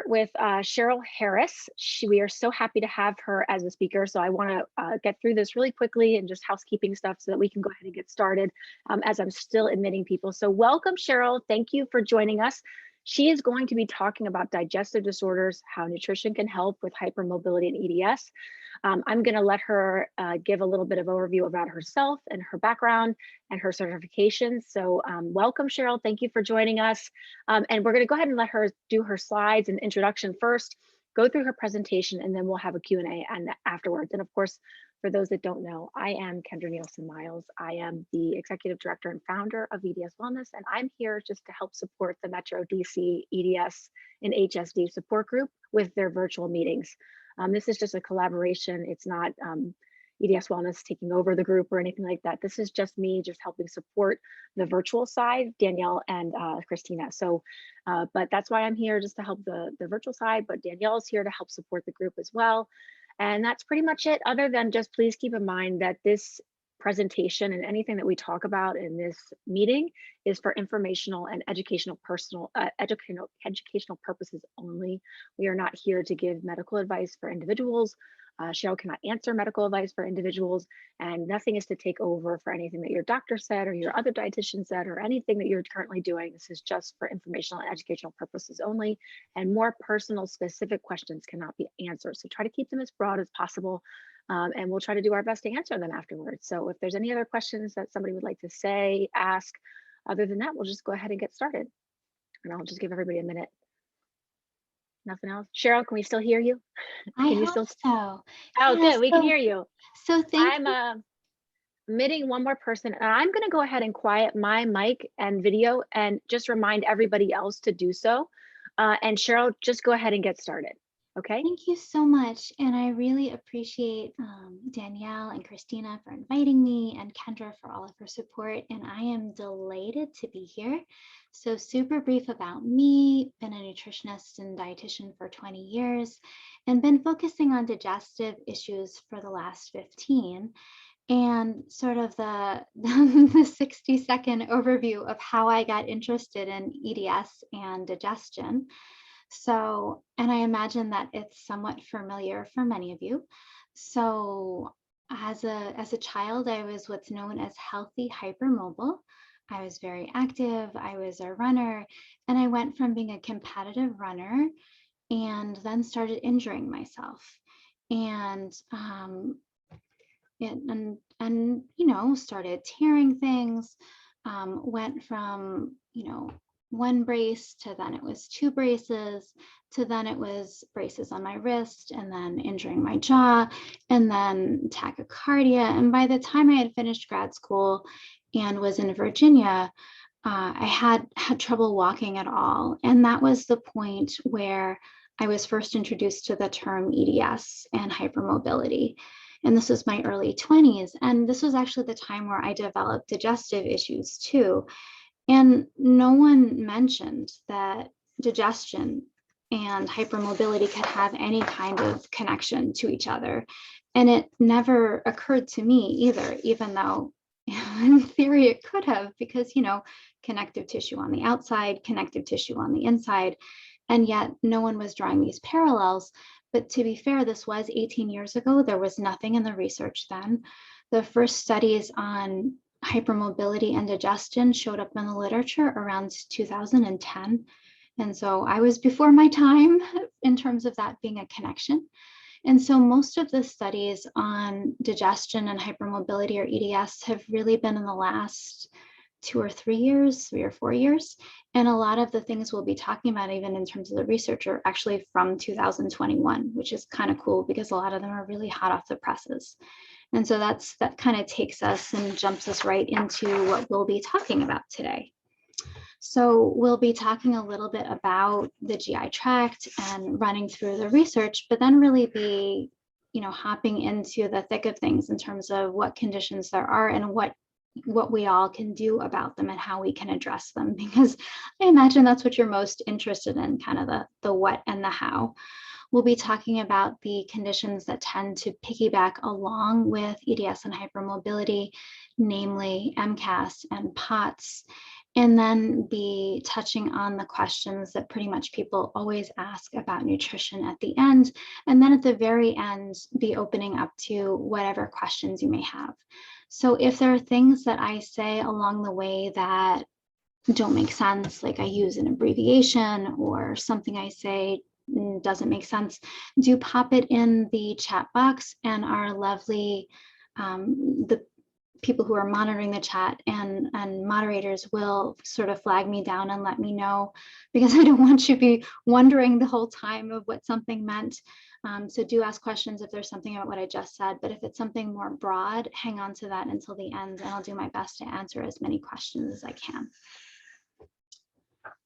With Cheryl Harris. We are so happy to have her as a speaker. So I want to get through this really quickly and just housekeeping stuff so that we can go ahead and get started as I'm still admitting people. So welcome, Cheryl. Thank you for joining us. She is going to be talking about digestive disorders, how nutrition can help with hypermobility and EDS. I'm going to let her give a little bit of overview about herself and her background and her certifications. So welcome, Cheryl. Thank you for joining us. And we're going to go ahead and let her do her slides and introduction first, go through her presentation, and then we'll have a Q&A and afterwards. And of course, for those that don't know, I am Kendra Neilsen Myles. I am the Executive Director and Founder of EDS Wellness, and I'm here just to help support the Metro DC EDS and HSD support group with their virtual meetings. This is just a collaboration. It's not EDS Wellness taking over the group or anything like that. This is just me just helping support the virtual side, Danielle and Christina. So, but that's why I'm here, just to help the virtual side, but Danielle is here to help support the group as well. And that's pretty much it, other than just please keep in mind that this presentation and anything that we talk about in this meeting is for informational and educational purposes only. We are not here to give medical advice for individuals. Cheryl cannot answer medical advice for individuals, and nothing is to take over for anything that your doctor said or your other dietitian said or anything that you're currently doing. This is just for informational and educational purposes only, and more personal specific questions cannot be answered. So try to keep them as broad as possible, and we'll try to do our best to answer them afterwards. So if there's any other questions that somebody would like to say, ask, other than that, we'll just go ahead and get started. And I'll just give everybody a minute. Nothing else? Cheryl, can we still hear you? I hope so. Oh, yeah, good. We can hear you. So I'm admitting one more person, and I'm going to go ahead and quiet my mic and video and just remind everybody else to do so. And Cheryl, just go ahead and get started. Okay. Thank you so much. And I really appreciate Danielle and Christina for inviting me, and Kendra for all of her support. And I am delighted to be here. So super brief about me, been a nutritionist and dietitian for 20 years and been focusing on digestive issues for the last 15. And sort of the 60-second overview of how I got interested in EDS and digestion. So, and I imagine that it's somewhat familiar for many of you. So as a child, I was what's known as healthy hypermobile. I was very active, I was a runner, and I went from being a competitive runner and then started injuring myself. And you know, started tearing things, went from, you know, one brace to then it was 2 braces, to then it was braces on my wrist, and then injuring my jaw, and then tachycardia. And by the time I had finished grad school and was in Virginia, I had trouble walking at all. And that was the point where I was first introduced to the term EDS and hypermobility. And this was my early 20s. And this was actually the time where I developed digestive issues too. And no one mentioned that digestion and hypermobility could have any kind of connection to each other. And it never occurred to me either, even though in theory it could have, because, you know, connective tissue on the outside, connective tissue on the inside, and yet no one was drawing these parallels. But to be fair, this was 18 years ago. There was nothing in the research then. The first studies on hypermobility and digestion showed up in the literature around 2010. And so I was before my time in terms of that being a connection. And so most of the studies on digestion and hypermobility or EDS have really been in the last 2 or 3 years, 3 or 4 years. And a lot of the things we'll be talking about, even in terms of the research, are actually from 2021, which is kind of cool because a lot of them are really hot off the presses. And so that kind of takes us and jumps us right into what we'll be talking about today. So we'll be talking a little bit about the GI tract and running through the research, but then really be, you know, hopping into the thick of things in terms of what conditions there are and what we all can do about them and how we can address them, because I imagine that's what you're most interested in, kind of the what and the how. We'll be talking about the conditions that tend to piggyback along with EDS and hypermobility, namely MCAS and POTS. and then be touching on the questions that pretty much people always ask about nutrition at the end. And then at the very end, be opening up to whatever questions you may have. So if there are things that I say along the way that don't make sense, like I use an abbreviation or something I say doesn't make sense, do pop it in the chat box, and our lovely the people who are monitoring the chat and moderators will sort of flag me down and let me know, because I don't want you to be wondering the whole time of what something meant. So do ask questions if there's something about what I just said, but if it's something more broad, hang on to that until the end, and I'll do my best to answer as many questions as I can.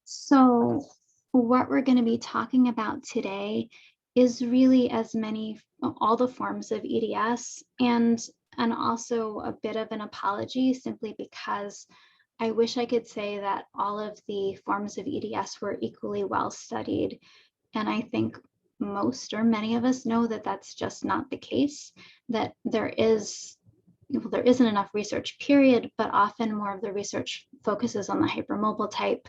So what we're going to be talking about today is really all the forms of EDS, and also a bit of an apology, simply because I wish I could say that all of the forms of EDS were equally well studied. And I think most or many of us know that that's just not the case, that there isn't enough research, period, but often more of the research focuses on the hypermobile type.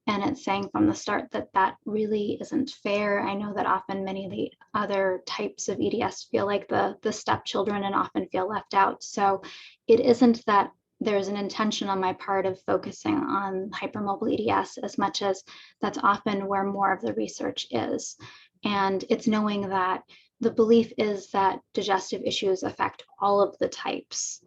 And it's saying from the start that that really isn't fair. I know that often many of the other types of EDS feel like the stepchildren and often feel left out. So it isn't that there's an intention on my part of focusing on hypermobile EDS, as much as that's often where more of the research is. And it's knowing that the belief is that digestive issues affect all of the types.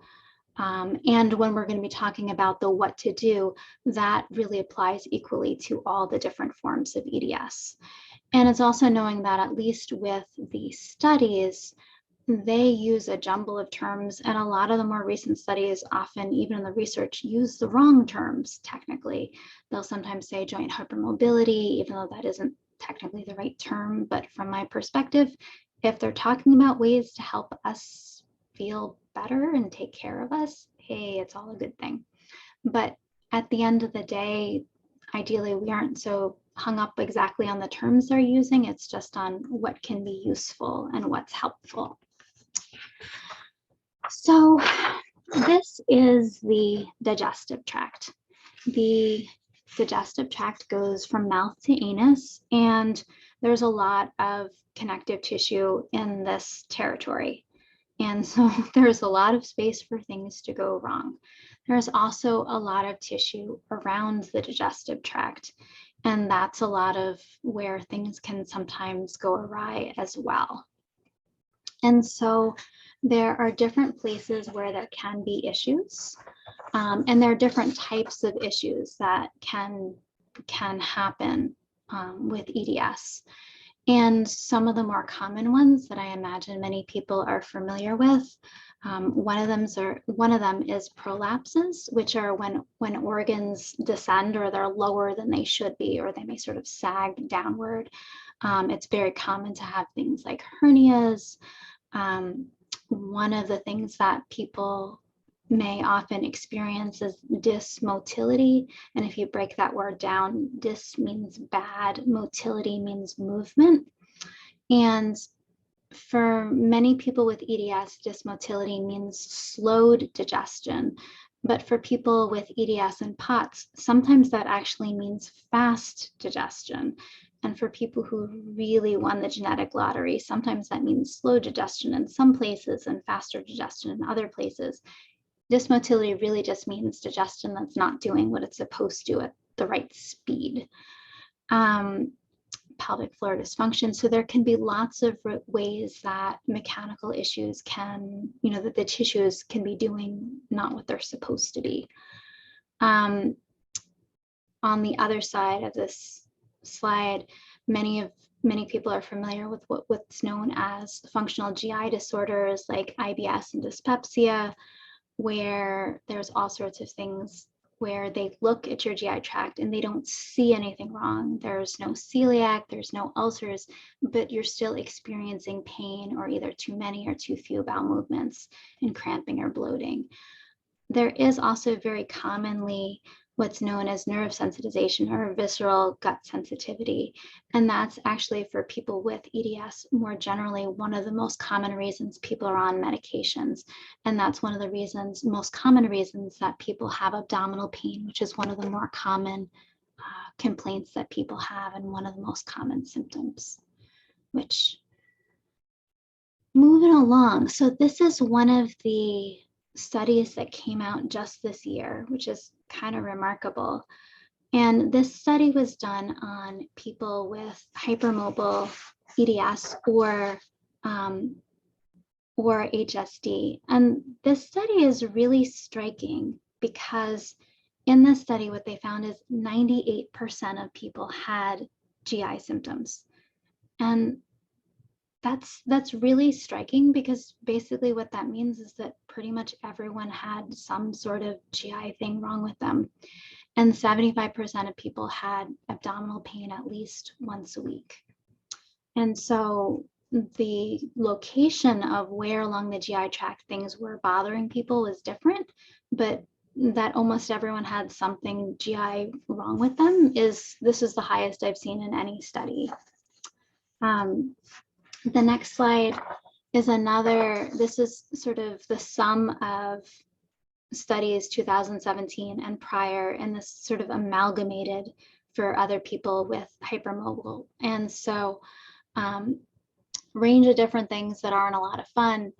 And when we're going to be talking about the what to do, that really applies equally to all the different forms of EDS. And it's also knowing that at least with the studies, they use a jumble of terms, and a lot of the more recent studies, often even in the research, use the wrong terms technically. They'll sometimes say joint hypermobility, even though that isn't technically the right term. But from my perspective, if they're talking about ways to help us feel better and take care of us, hey, it's all a good thing. But at the end of the day, ideally, we aren't so hung up exactly on the terms they're using. It's just on what can be useful and what's helpful. So this is the digestive tract. The digestive tract goes from mouth to anus, and there's a lot of connective tissue in this territory. And so there's a lot of space for things to go wrong. There's also a lot of tissue around the digestive tract, and that's a lot of where things can sometimes go awry as well. And so there are different places where there can be issues, and there are different types of issues that can happen with EDS. And some of the more common ones that I imagine many people are familiar with, one of them is prolapses, which are when organs descend or they're lower than they should be, or they may sort of sag downward. It's very common to have things like hernias. One of the things that people may often experience is dysmotility. And if you break that word down, dys means bad, motility means movement. And for many people with EDS, dysmotility means slowed digestion. But for people with EDS and POTS, sometimes that actually means fast digestion. And for people who really won the genetic lottery, sometimes that means slow digestion in some places and faster digestion in other places. Dysmotility really just means digestion that's not doing what it's supposed to at the right speed. Pelvic floor dysfunction. So there can be lots of ways that mechanical issues can, that the tissues can be doing not what they're supposed to be. On the other side of this slide, many people are familiar with what's known as functional GI disorders like IBS and dyspepsia, where there's all sorts of things where they look at your GI tract and they don't see anything wrong. There's no celiac, there's no ulcers, but you're still experiencing pain or either too many or too few bowel movements and cramping or bloating. There is also very commonly what's known as nerve sensitization or visceral gut sensitivity. And that's actually for people with EDS, more generally, one of the most common reasons people are on medications. And that's one of the most common reasons that people have abdominal pain, which is one of the more common complaints that people have and one of the most common symptoms, which moving along. So this is one of the studies that came out just this year, which is kind of remarkable. And this study was done on people with hypermobile EDS or HSD. And this study is really striking because in this study, what they found is 98% of people had GI symptoms. And that's really striking because basically what that means is that pretty much everyone had some sort of GI thing wrong with them. And 75% of people had abdominal pain at least once a week. And so the location of where along the GI tract things were bothering people was different, but that almost everyone had something GI wrong with them this is the highest I've seen in any study. The next slide is this is sort of the sum of studies 2017 and prior, and this sort of amalgamated for other people with hypermobile. And so range of different things that aren't a lot of fun.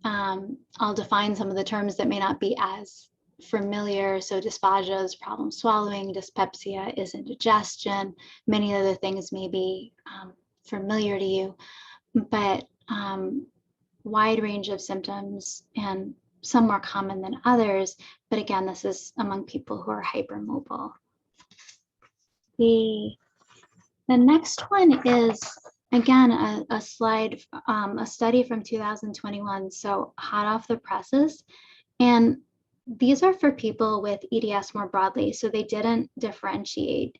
I'll define some of the terms that may not be as familiar. So dysphagia is problem swallowing, dyspepsia is indigestion. Many other things may be familiar to you, but wide range of symptoms and some more common than others. But again, this is among people who are hypermobile. The next one is, again, a slide, a study from 2021, so hot off the presses. And these are for people with EDS more broadly, so they didn't differentiate,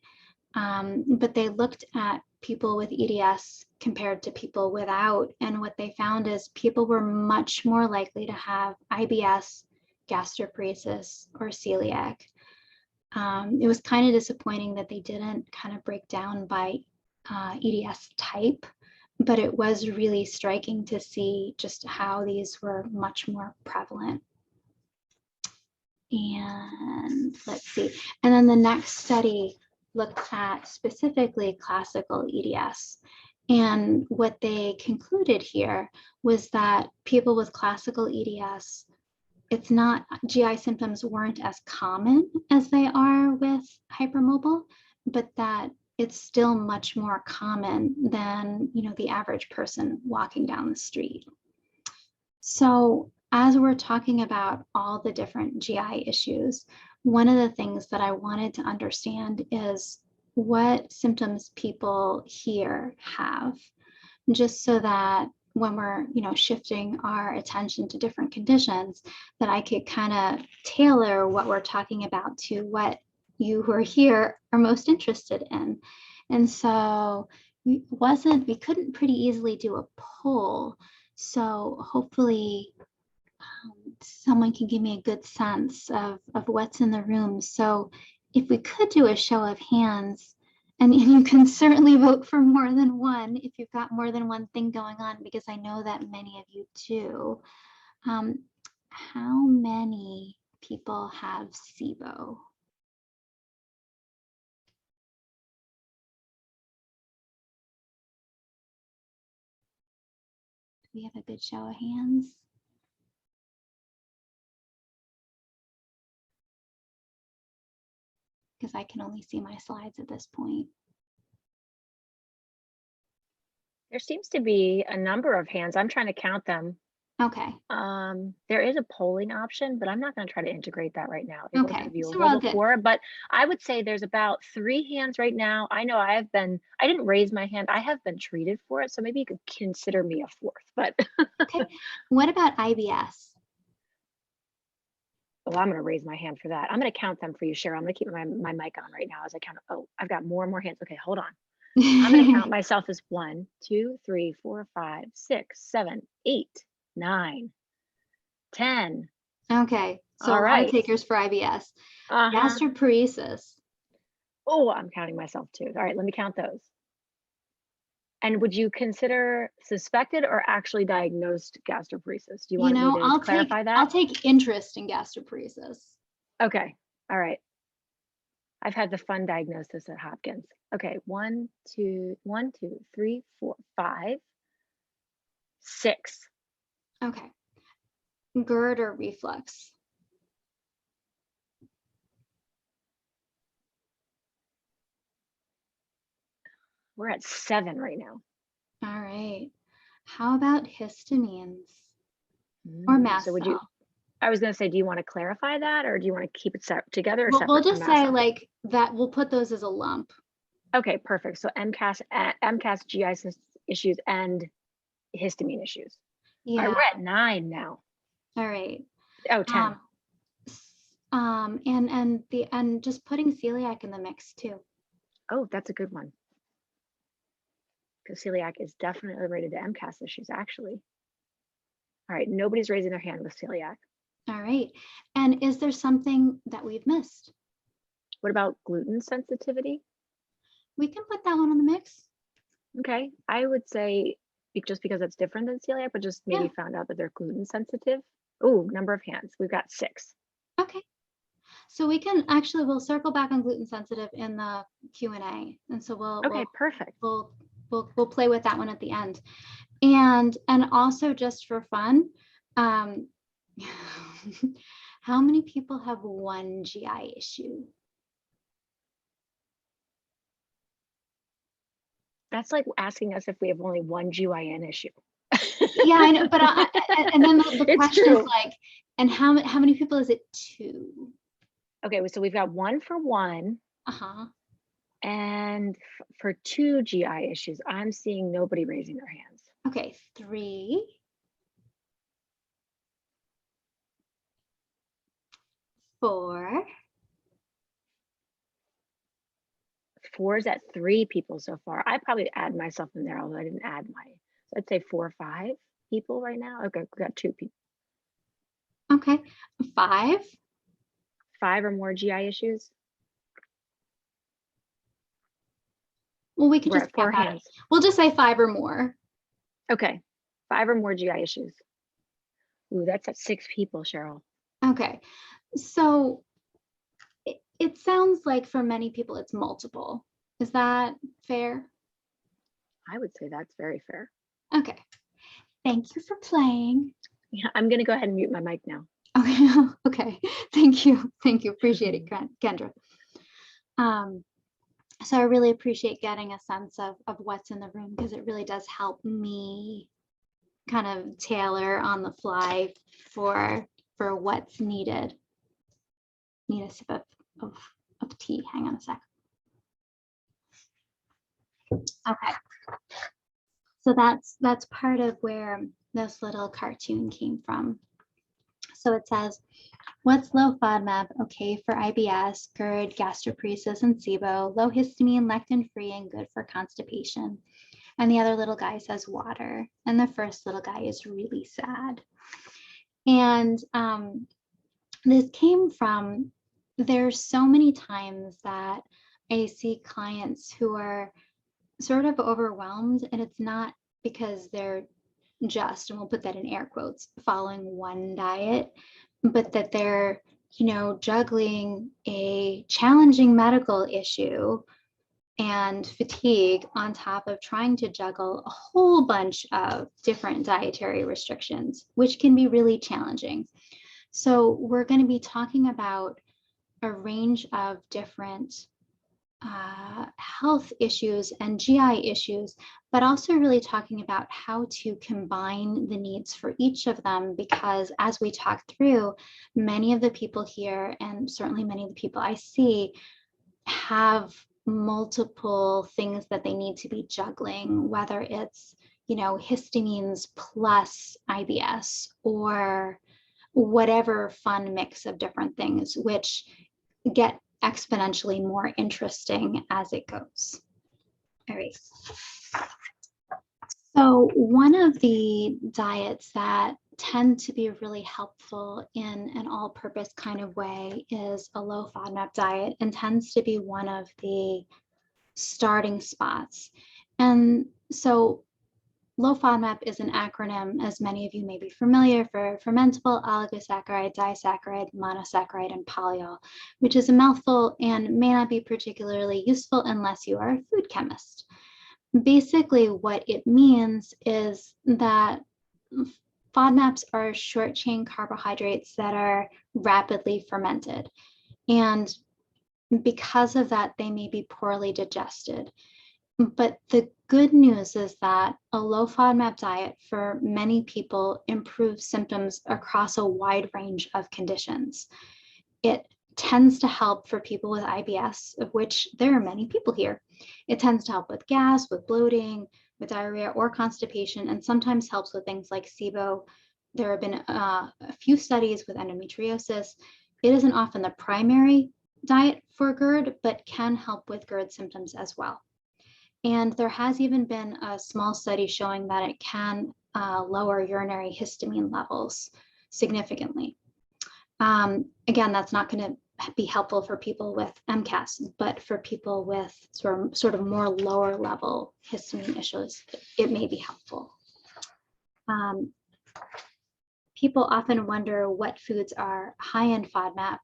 but they looked at people with EDS compared to people without. And what they found is people were much more likely to have IBS, gastroparesis, or celiac. It was kind of disappointing that they didn't kind of break down by EDS type, but it was really striking to see just how these were much more prevalent. And let's see. And then the next study looked at specifically classical EDS. And what they concluded here was that people with classical EDS, it's not, GI symptoms weren't as common as they are with hypermobile, but that it's still much more common than, you know, the average person walking down the street. So as we're talking about all the different GI issues, one of the things that I wanted to understand is what symptoms people here have, just so that when we're, you know, shifting our attention to different conditions, that I could kind of tailor what we're talking about to what you who are here are most interested in. And so we couldn't pretty easily do a poll. So hopefully someone can give me a good sense of what's in the room. So if we could do a show of hands, and you can certainly vote for more than one if you've got more than one thing going on, because I know that many of you do. How many people have SIBO? Do we have a good show of hands? Because I can only see my slides at this point. There seems to be a number of hands. I'm trying to count them. Okay. There is a polling option, but I'm not going to try to integrate that right now. It Okay, will be so we're all good. before, but I would say there's about 3 hands right now. I know I didn't raise my hand. I have been treated for it, so maybe you could consider me a 4th, but. Okay, what about IBS? Well, I'm going to raise my hand for that. I'm going to count them for you, Cheryl. I'm going to keep my mic on right now as I count. Oh, I've got more and more hands. Okay, hold on. I'm going to count myself as 1, 2, 3, 4, 5, 6, 7, 8, 9, 10. Okay, So All a lot of right. takers for IBS. Gastroparesis. Oh, I'm counting myself too. All right, let me count those. And would you consider suspected or actually diagnosed gastroparesis? Do you want me to clarify that? I'll take interest in gastroparesis. Okay. All right. I've had the fun diagnosis at Hopkins. Okay, 1, 2, 3, 4, 5, 6. Okay. GERD or reflux. We're at 7 right now. All right. How about histamines or mast So would cell? you, I was going to say, do you want to clarify that, or do you want to keep it together or Well, separate? we'll just say like that. We'll put those as a lump. Okay, perfect. So MCAS GI issues and histamine issues. Yeah. All right, we're at 9 now. All right. Oh, 10. And just putting celiac in the mix too. Oh, that's a good one. Because celiac is definitely related to MCAS issues, actually. All right, nobody's raising their hand with celiac. All right. And is there something that we've missed? What about gluten sensitivity? We can put that one in the mix. Okay, I would say just because it's different than celiac, but just maybe found out that they're gluten sensitive. Oh, number of hands. We've got 6. Okay. So we'll circle back on gluten sensitive in the Q&A. And so perfect. We'll play with that one at the end. And also just for fun, how many people have one GI issue? That's like asking us if we have only one GYN issue. Yeah, I know, but and then the question is like, and how many people is it 2? Okay, so we've got 1 for 1. And for 2 GI issues, I'm seeing nobody raising their hands. Okay, 3. 4. 4 is at 3 people so far. I probably add myself in there, although I didn't add my. So I'd say 4 or 5 people right now. Okay, we got 2 people. Okay, 5. 5 or more GI issues. Well, we could just 4 hands. We'll just say 5 or more. Okay, 5 or more GI issues. Ooh, that's at 6 people, Cheryl. Okay, so it sounds like for many people it's multiple. Is that fair? I would say that's very fair. Okay, thank you for playing. Yeah, I'm gonna go ahead and mute my mic now. Okay, okay, thank you, appreciate it, Kendra. So I really appreciate getting a sense of what's in the room, because it really does help me kind of tailor on the fly for what's needed. Need a sip of tea. Hang on a sec. Okay. So that's part of where this little cartoon came from. So it says, what's low FODMAP? Okay for IBS, GERD, gastroparesis, and SIBO. Low histamine, lectin-free, and good for constipation. And the other little guy says water. And the first little guy is really sad. And this came from, there's so many times that I see clients who are sort of overwhelmed, and it's not because they're just, and we'll put that in air quotes, following one diet, but that they're, juggling a challenging medical issue and fatigue on top of trying to juggle a whole bunch of different dietary restrictions, which can be really challenging. So we're going to be talking about a range of different health issues and GI issues, but also really talking about how to combine the needs for each of them, because as we talk through, many of the people here, and certainly many of the people I see, have multiple things that they need to be juggling, whether it's, histamines plus IBS or whatever fun mix of different things, which get exponentially more interesting as it goes. All right. So one of the diets that tend to be really helpful in an all-purpose kind of way is a low FODMAP diet, and tends to be one of the starting spots. And so low FODMAP is an acronym, as many of you may be familiar, for fermentable, oligosaccharide, disaccharide, monosaccharide, and polyol, which is a mouthful and may not be particularly useful unless you are a food chemist. Basically, what it means is that FODMAPs are short chain carbohydrates that are rapidly fermented. And because of that, they may be poorly digested. But the good news is that a low FODMAP diet for many people improves symptoms across a wide range of conditions. It tends to help for people with IBS, of which there are many people here. It tends to help with gas, with bloating, with diarrhea or constipation, and sometimes helps with things like SIBO. There have been a few studies with endometriosis. It isn't often the primary diet for GERD, but can help with GERD symptoms as well. And there has even been a small study showing that it can lower urinary histamine levels significantly. Again, that's not going to be helpful for people with MCAS, but for people with sort of more lower level histamine issues, it may be helpful. People often wonder what foods are high in FODMAP,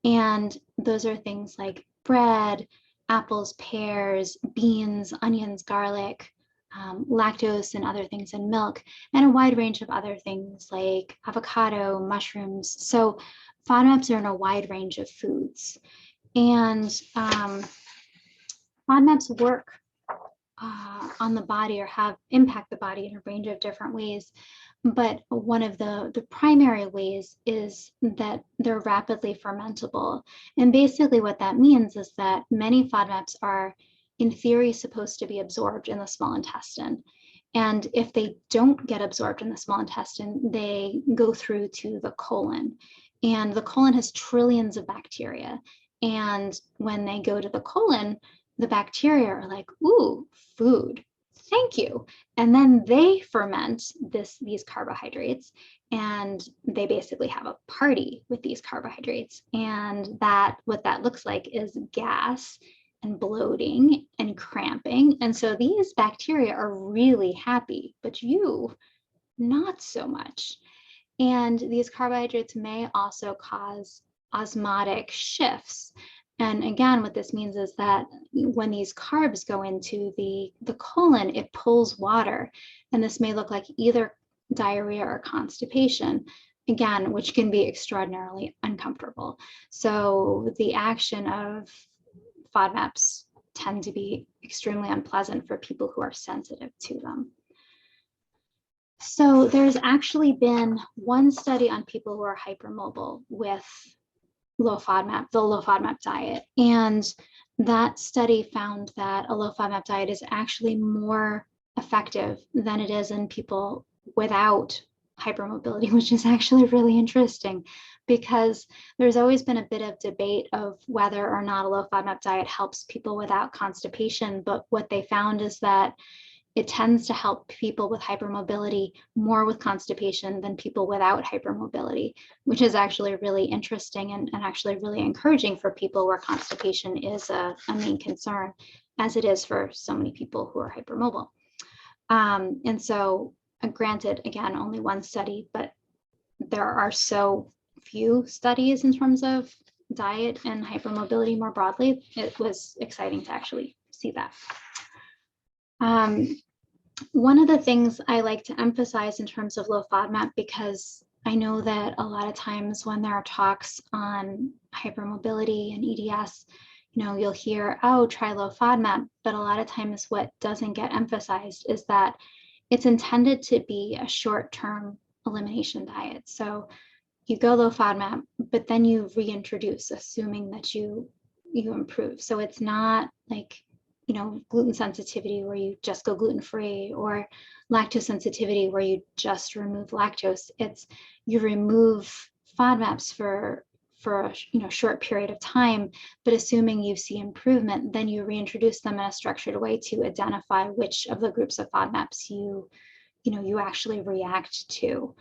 and those are things like bread, apples, pears, beans, onions, garlic, lactose and other things in milk, and a wide range of other things like avocado, mushrooms. So FODMAPs are in a wide range of foods. And FODMAPs work on the body or impact the body in a range of different ways. But one of the primary ways is that they're rapidly fermentable. And basically what that means is that many FODMAPs are, in theory, supposed to be absorbed in the small intestine. And if they don't get absorbed in the small intestine, they go through to the colon. And the colon has trillions of bacteria. And when they go to the colon, the bacteria are like, ooh, food. Thank you. And then they ferment these carbohydrates, and they basically have a party with these carbohydrates. And what that looks like is gas and bloating and cramping. And so these bacteria are really happy, but you not so much. And these carbohydrates may also cause osmotic shifts. And again, what this means is that when these carbs go into the colon, it pulls water. And this may look like either diarrhea or constipation, again, which can be extraordinarily uncomfortable. So the action of FODMAPs tend to be extremely unpleasant for people who are sensitive to them. So there's actually been one study on people who are hypermobile with the low FODMAP diet. And that study found that a low FODMAP diet is actually more effective than it is in people without hypermobility, which is actually really interesting, because there's always been a bit of debate of whether or not a low FODMAP diet helps people without constipation. But what they found is that it tends to help people with hypermobility more with constipation than people without hypermobility, which is actually really interesting and actually really encouraging for people where constipation is a main concern, as it is for so many people who are hypermobile. And so, granted, again, only one study, but there are so few studies in terms of diet and hypermobility more broadly. It was exciting to actually see that. One of the things I like to emphasize in terms of low FODMAP, because I know that a lot of times when there are talks on hypermobility and EDS, you'll hear, oh, try low FODMAP, but a lot of times what doesn't get emphasized is that it's intended to be a short-term elimination diet. So you go low FODMAP, but then you reintroduce, assuming that you improve. So it's not like gluten sensitivity where you just go gluten-free, or lactose sensitivity where you just remove lactose. It's you remove FODMAPs for a short period of time, but assuming you see improvement, then you reintroduce them in a structured way to identify which of the groups of FODMAPs you actually react to.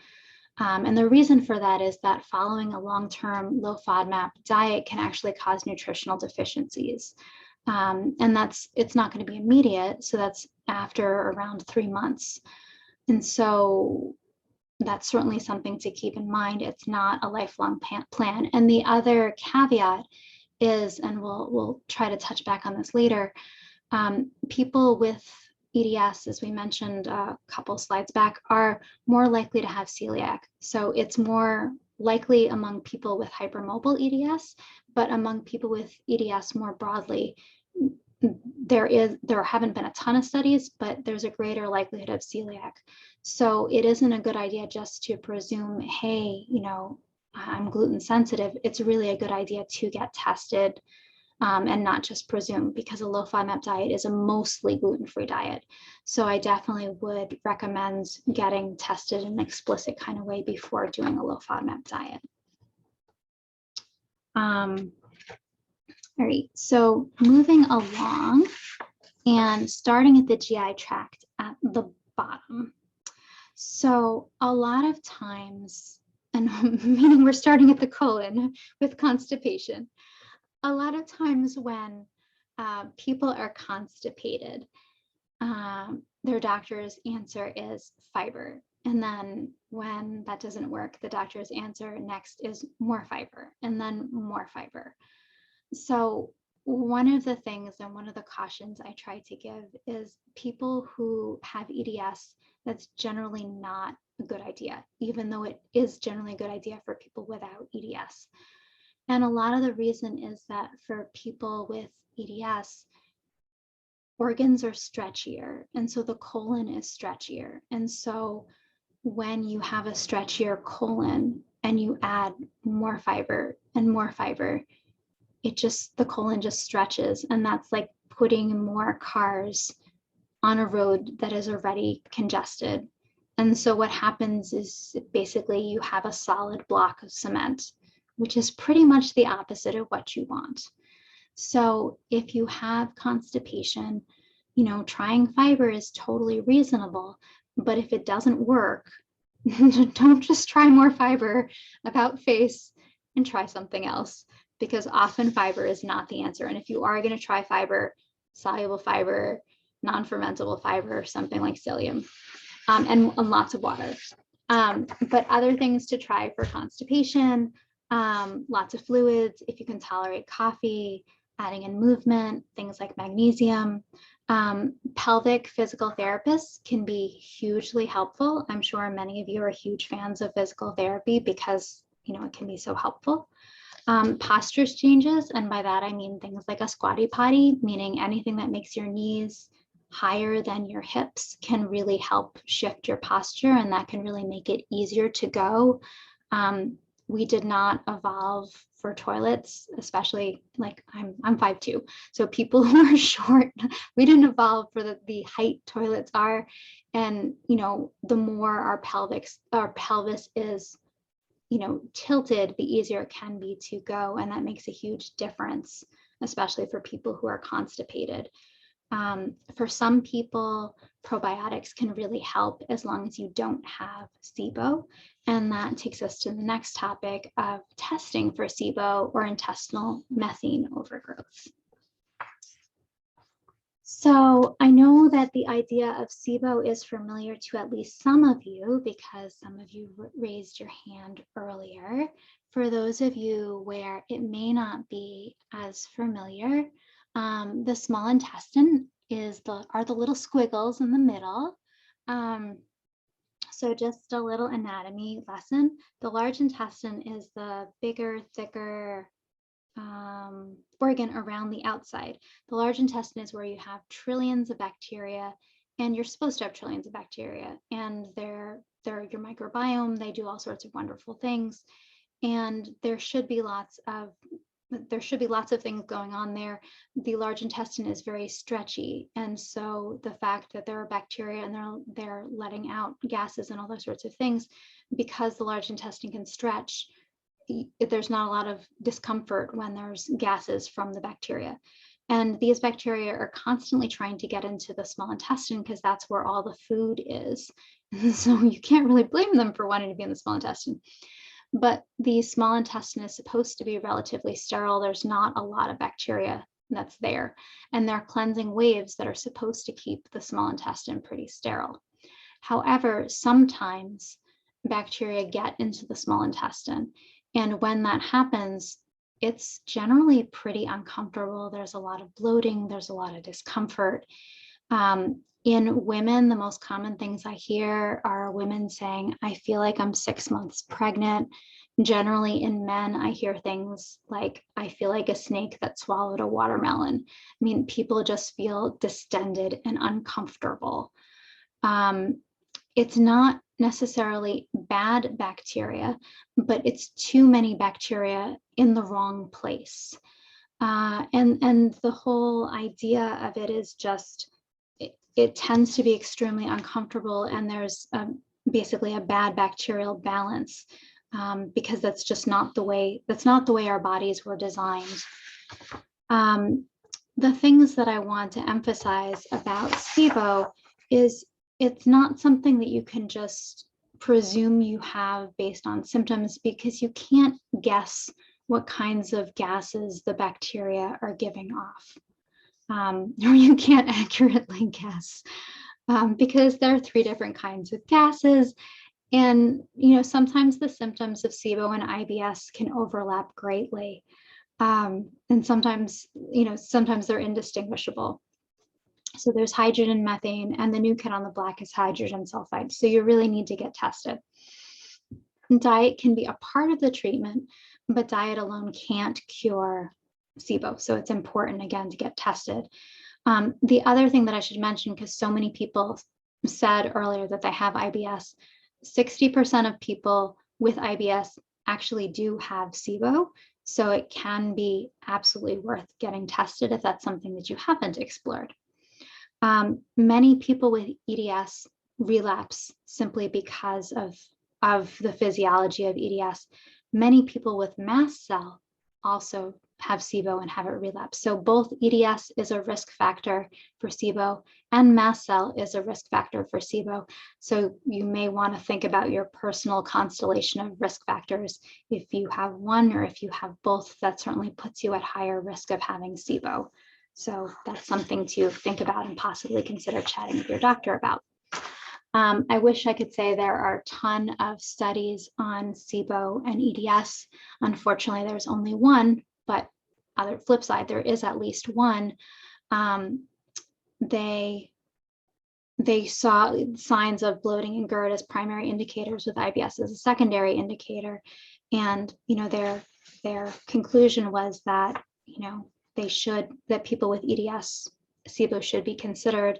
And the reason for that is that following a long-term low FODMAP diet can actually cause nutritional deficiencies. And it's not going to be immediate. So that's after around 3 months. And so that's certainly something to keep in mind. It's not a lifelong plan. And the other caveat is, and we'll try to touch back on this later, people with EDS, as we mentioned a couple slides back, are more likely to have celiac. So it's more likely among people with hypermobile EDS, but among people with EDS more broadly, there haven't been a ton of studies, but there's a greater likelihood of celiac. So it isn't a good idea just to presume, hey, I'm gluten sensitive. It's really a good idea to get tested and not just presume, because a low FODMAP diet is a mostly gluten-free diet. So I definitely would recommend getting tested in an explicit kind of way before doing a low FODMAP diet. All right, so moving along and starting at the GI tract at the bottom. So a lot of times, and meaning we're starting at the colon with constipation, a lot of times when people are constipated, their doctor's answer is fiber. And then when that doesn't work, the doctor's answer next is more fiber, and then more fiber. So one of the things and one of the cautions I try to give is people who have EDS, that's generally not a good idea, even though it is generally a good idea for people without EDS. And a lot of the reason is that for people with EDS, organs are stretchier. And so the colon is stretchier. And so when you have a stretchier colon and you add more fiber and more fiber, the colon just stretches. And that's like putting more cars on a road that is already congested. And so what happens is basically you have a solid block of cement, which is pretty much the opposite of what you want. So if you have constipation, trying fiber is totally reasonable, but if it doesn't work, don't just try more fiber about face and try something else, because often fiber is not the answer. And if you are going to try fiber, soluble fiber, non-fermentable fiber, something like psyllium, and lots of water. But other things to try for constipation, lots of fluids, if you can tolerate coffee, adding in movement, things like magnesium. Pelvic physical therapists can be hugely helpful. I'm sure many of you are huge fans of physical therapy because it can be so helpful. Posture changes, and by that I mean things like a squatty potty, meaning anything that makes your knees higher than your hips can really help shift your posture, and that can really make it easier to go. We did not evolve for toilets, especially like I'm 5'2", so people who are short, we didn't evolve for the height toilets are. And the more our pelvis is tilted, the easier it can be to go, and that makes a huge difference, especially for people who are constipated. For some people, probiotics can really help as long as you don't have SIBO. And that takes us to the next topic of testing for SIBO, or intestinal methane overgrowth. So I know that the idea of SIBO is familiar to at least some of you, because some of you raised your hand earlier. For those of you where it may not be as familiar, the small intestine are the little squiggles in the middle. So just a little anatomy lesson. The large intestine is the bigger, thicker organ around the outside. The large intestine is where you have trillions of bacteria, and you're supposed to have trillions of bacteria, and they're your microbiome. They do all sorts of wonderful things, and there should be lots of things going on there. The large intestine is very stretchy, and so the fact that there are bacteria and they're letting out gases and all those sorts of things, because the large intestine can stretch, there's not a lot of discomfort when there's gases from the bacteria. And these bacteria are constantly trying to get into the small intestine because that's where all the food is. And so you can't really blame them for wanting to be in the small intestine. But the small intestine is supposed to be relatively sterile. There's not a lot of bacteria that's there. And there are cleansing waves that are supposed to keep the small intestine pretty sterile. However, sometimes bacteria get into the small intestine. And when that happens, it's generally pretty uncomfortable. There's a lot of bloating, there's a lot of discomfort. In women, the most common things I hear are women saying, I feel like I'm 6 months pregnant. Generally in men, I hear things like, I feel like a snake that swallowed a watermelon. I mean, people just feel distended and uncomfortable. It's not necessarily bad bacteria, but it's too many bacteria in the wrong place. And the whole idea of it is just, it tends to be extremely uncomfortable, and there's basically a bad bacterial balance because that's just not the way, our bodies were designed. The things that I want to emphasize about SIBO is it's not something that you can just presume you have based on symptoms, because you can't guess what kinds of gases the bacteria are giving off. Or you can't accurately guess because there are 3 different kinds of gases. And, sometimes the symptoms of SIBO and IBS can overlap greatly. And sometimes, sometimes they're indistinguishable. So there's hydrogen, methane, and the new kid on the block is hydrogen sulfide. So you really need to get tested. Diet can be a part of the treatment, but diet alone can't cure SIBO. So it's important, again, to get tested. The other thing that I should mention, because so many people said earlier that they have IBS, 60% of people with IBS actually do have SIBO. So it can be absolutely worth getting tested if that's something that you haven't explored. Many people with EDS relapse simply because of the physiology of EDS. Many people with mast cell also have SIBO and have it relapse. So both EDS is a risk factor for SIBO and mast cell is a risk factor for SIBO. So you may want to think about your personal constellation of risk factors. If you have one or if you have both, that certainly puts you at higher risk of having SIBO. So that's something to think about and possibly consider chatting with your doctor about. I wish I could say there are a ton of studies on SIBO and EDS. Unfortunately, there's only one, but other flip side, there is at least one. They saw signs of bloating and GERD as primary indicators, with IBS as a secondary indicator. And, their conclusion was that, that people with EDS, SIBO should be considered.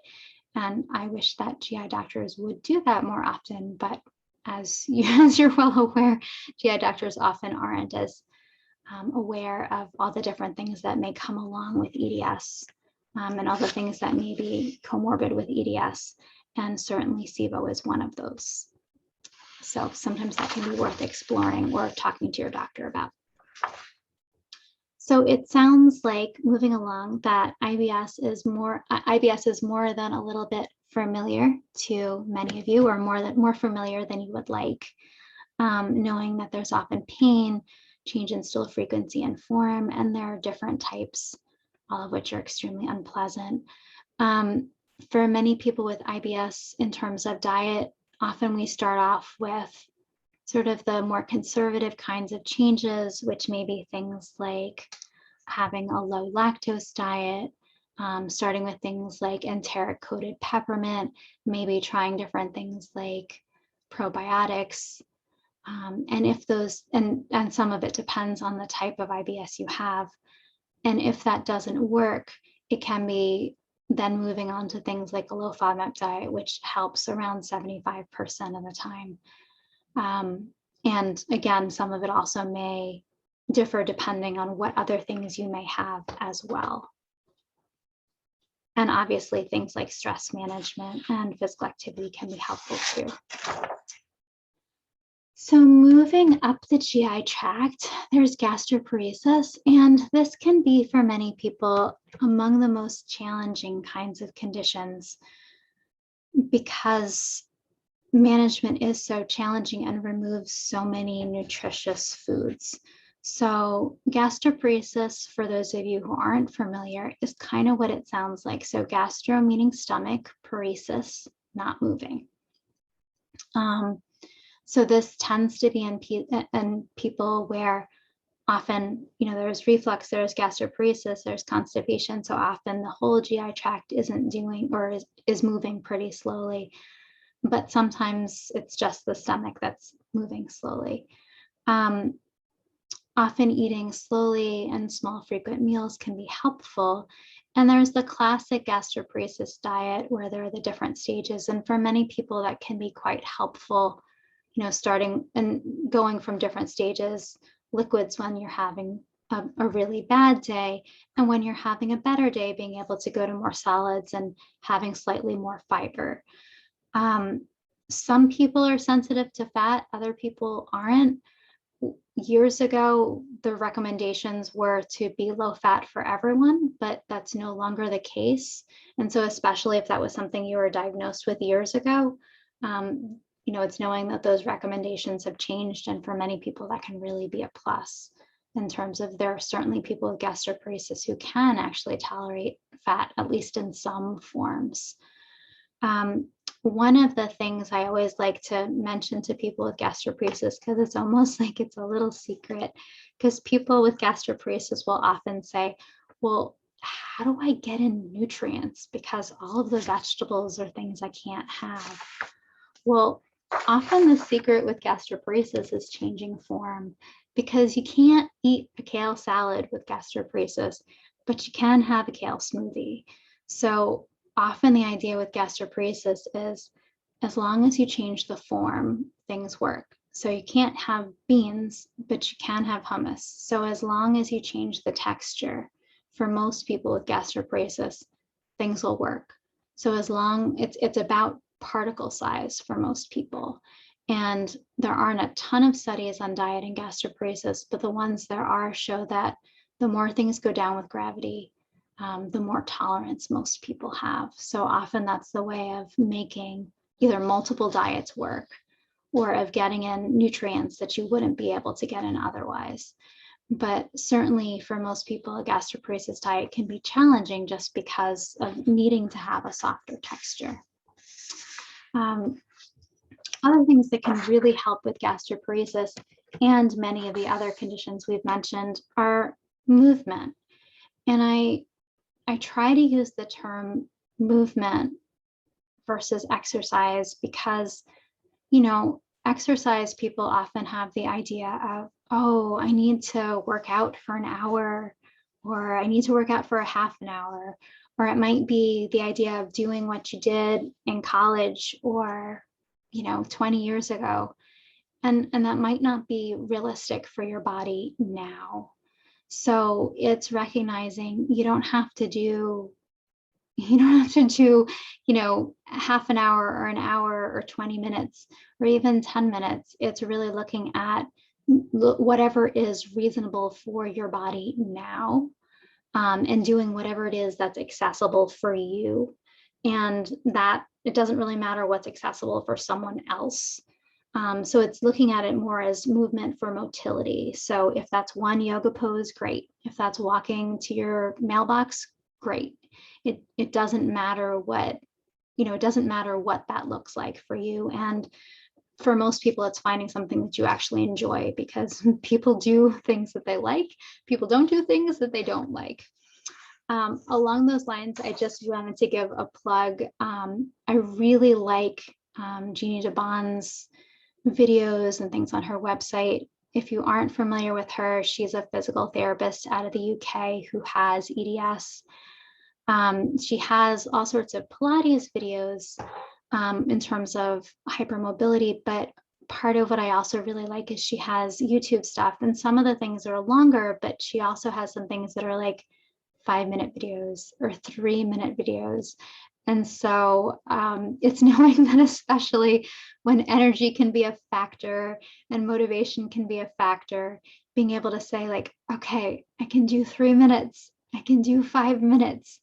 And I wish that GI doctors would do that more often, but as you're well aware, GI doctors often aren't as aware of all the different things that may come along with EDS and all the things that may be comorbid with EDS. And certainly SIBO is one of those. So sometimes that can be worth exploring or talking to your doctor about. So it sounds like, moving along, that IBS is more than a little bit familiar to many of you, or more familiar than you would like, knowing that there's often pain, change in stool frequency and form, and there are different types, all of which are extremely unpleasant. For many people with IBS, in terms of diet, often we start off with sort of the more conservative kinds of changes, which may be things like having a low lactose diet, starting with things like enteric coated peppermint, maybe trying different things like probiotics. And if those, and some of it depends on the type of IBS you have. And if that doesn't work, it can be then moving on to things like a low FODMAP diet, which helps around 75% of the time. And again, some of it also may differ depending on what other things you may have as well. And obviously things like stress management and physical activity can be helpful too. So moving up the GI tract, there's gastroparesis, and this can be for many people among the most challenging kinds of conditions because management is so challenging and removes so many nutritious foods. So gastroparesis, for those of you who aren't familiar, is kind of what it sounds like. So gastro meaning stomach, paresis, not moving. So this tends to be in people where often, there's reflux, there's gastroparesis, there's constipation. So often the whole GI tract isn't doing or is moving pretty slowly. But sometimes it's just the stomach that's moving slowly. Often eating slowly and small frequent meals can be helpful. And there's the classic gastroparesis diet where there are the different stages. And for many people, that can be quite helpful, starting and going from different stages, liquids when you're having a really bad day, and when you're having a better day, being able to go to more solids and having slightly more fiber. Some people are sensitive to fat, other people aren't. Years ago, the recommendations were to be low fat for everyone, but that's no longer the case. And so especially if that was something you were diagnosed with years ago, it's knowing that those recommendations have changed. And for many people, that can really be a plus in terms of there are certainly people with gastroparesis who can actually tolerate fat, at least in some forms. One of the things I always like to mention to people with gastroparesis, because it's almost like it's a little secret, because people with gastroparesis will often say, well, how do I get in nutrients? Because all of the vegetables are things I can't have. Well, often the secret with gastroparesis is changing form, because you can't eat a kale salad with gastroparesis, but you can have a kale smoothie. So often the idea with gastroparesis is as long as you change the form, things work. So you can't have beans, but you can have hummus. So as long as you change the texture, for most people with gastroparesis, things will work. So as long it's about particle size for most people. And there aren't a ton of studies on diet and gastroparesis, but the ones there are show that the more things go down with gravity, the more tolerance most people have. So often that's the way of making either multiple diets work or of getting in nutrients that you wouldn't be able to get in otherwise. But certainly for most people, a gastroparesis diet can be challenging just because of needing to have a softer texture. Other things that can really help with gastroparesis and many of the other conditions we've mentioned are movement. And I try to use the term movement versus exercise because, exercise people often have the idea of, oh, I need to work out for an hour, or I need to work out for a half an hour, or it might be the idea of doing what you did in college or, 20 years ago. And that might not be realistic for your body now. So it's recognizing you don't have to do, half an hour or an hour or 20 minutes or even 10 minutes. It's really looking at whatever is reasonable for your body now, and doing whatever it is that's accessible for you. And that it doesn't really matter what's accessible for someone else. So it's looking at it more as movement for motility. So if that's one yoga pose, great. If that's walking to your mailbox, great. It doesn't matter what, it doesn't matter what that looks like for you. And for most people, it's finding something that you actually enjoy, because people do things that they like. People don't do things that they don't like. Along those lines, I just wanted to give a plug. I really like Jeannie DeBon's videos and things on her website. If you aren't familiar with her, she's a physical therapist out of the UK who has EDS. She has all sorts of Pilates videos in terms of hypermobility, but part of what I also really like is she has YouTube stuff, and some of the things are longer, but she also has some things that are like 5-minute videos or 3-minute videos. And so it's knowing that, especially when energy can be a factor and motivation can be a factor, being able to say like, okay, I can do 3 minutes, I can do 5 minutes.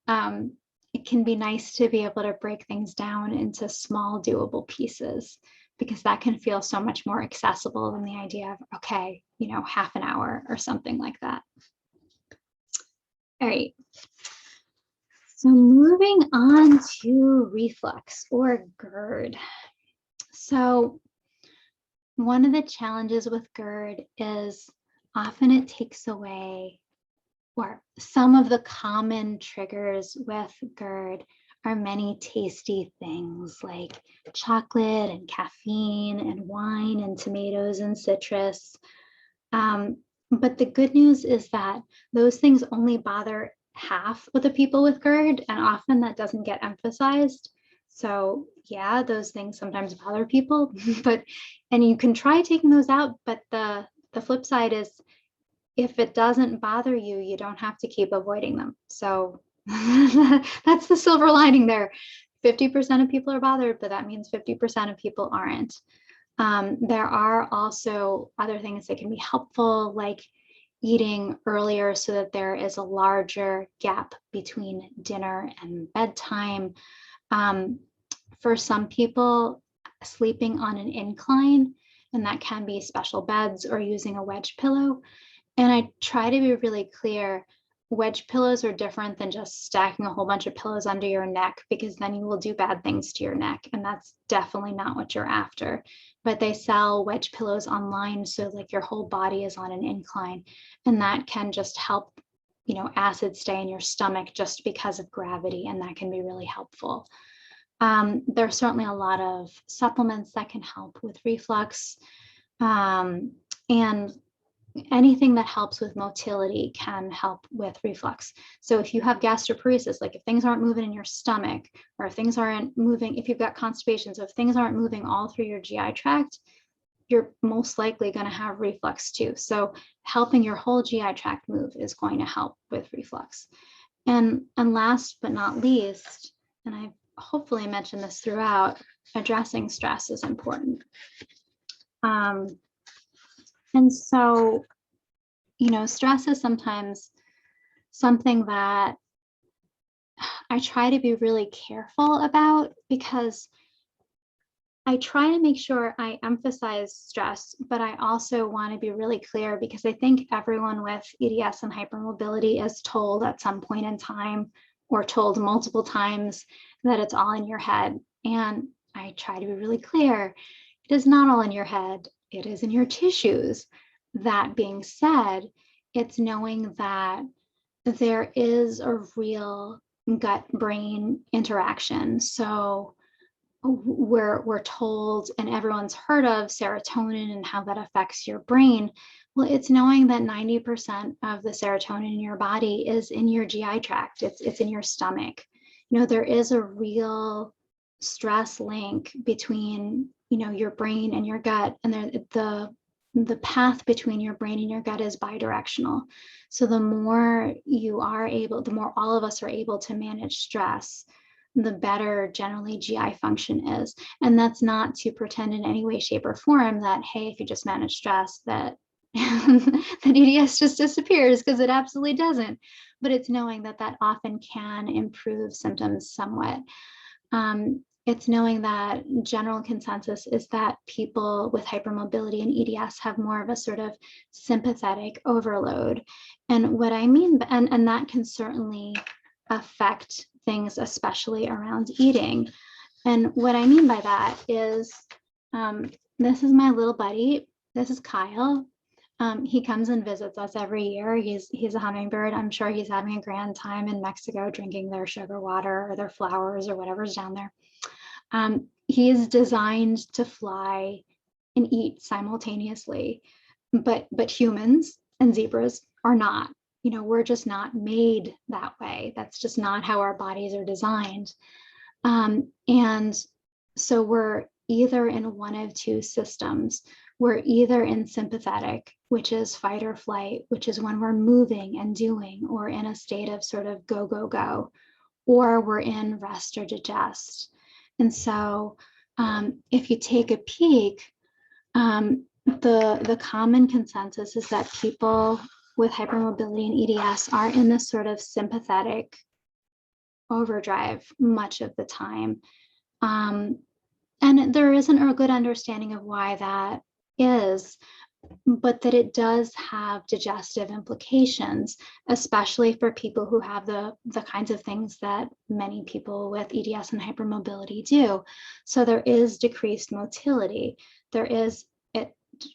It can be nice to be able to break things down into small doable pieces, because that can feel so much more accessible than the idea of, okay, you know, half an hour or something like that. All right. So moving on to reflux or GERD. So one of the challenges with GERD is often it takes away, or some of the common triggers with GERD are many tasty things like chocolate and caffeine and wine and tomatoes and citrus. But the good news is that those things only bother half of the people with GERD, and often that doesn't get emphasized. So yeah, those things sometimes bother people, and you can try taking those out, but the flip side is, if it doesn't bother you, you don't have to keep avoiding them. So that's the silver lining there. 50% of people are bothered, but that means 50% of people aren't. There are also other things that can be helpful, like eating earlier so that there is a larger gap between dinner and bedtime. For some people, sleeping on an incline, and that can be special beds or using a wedge pillow. And I try to be really clear, wedge pillows are different than just stacking a whole bunch of pillows under your neck, because then you will do bad things to your neck. And that's definitely not what you're after. But they sell wedge pillows online, so like your whole body is on an incline. And that can just help, you know, acid stay in your stomach just because of gravity. And that can be really helpful. There's certainly a lot of supplements that can help with reflux. And anything that helps with motility can help with reflux. So if you have gastroparesis, like if things aren't moving in your stomach, or if things aren't moving, if you've got constipation, so if things aren't moving all through your GI tract, you're most likely going to have reflux too. So helping your whole GI tract move is going to help with reflux. And last but not least, and I hopefully mentioned this throughout, addressing stress is important. And so, you know, stress is sometimes something that I try to be really careful about, because I try to make sure I emphasize stress, but I also want to be really clear, because I think everyone with EDS and hypermobility is told at some point in time, or told multiple times, that it's all in your head. And I try to be really clear, it is not all in your head, it is in your tissues. That being said, it's knowing that there is a real gut-brain interaction. So we're told, and everyone's heard of serotonin and how that affects your brain. Well, it's knowing that 90% of the serotonin in your body is in your GI tract. It's in your stomach. You know, there is a real stress link between, you know, your brain and your gut, and the path between your brain and your gut is bidirectional. So the more you are able, the more all of us are able to manage stress, the better generally GI function is. And that's not to pretend in any way, shape, or form that, hey, if you just manage stress, that that EDS just disappears, because it absolutely doesn't. But it's knowing that that often can improve symptoms somewhat. It's knowing that general consensus is that people with hypermobility and EDS have more of a sort of sympathetic overload. And what I mean, and that can certainly affect things, especially around eating. And what I mean by that is, this is my little buddy. This is Kyle. He comes and visits us every year. He's a hummingbird. I'm sure he's having a grand time in Mexico, drinking their sugar water or their flowers or whatever's down there. He is designed to fly and eat simultaneously, but humans and zebras are not. You know, we're just not made that way. That's just not how our bodies are designed. And so we're either in one of two systems. We're either in sympathetic, which is fight or flight, which is when we're moving and doing, or in a state of sort of go, go, go. or we're in rest or digest. And so if you take a peek, the common consensus is that people with hypermobility and EDS are in this sort of sympathetic overdrive much of the time. And there isn't a good understanding of why that is, but that it does have digestive implications, especially for people who have the kinds of things that many people with EDS and hypermobility do. So there is decreased motility, there is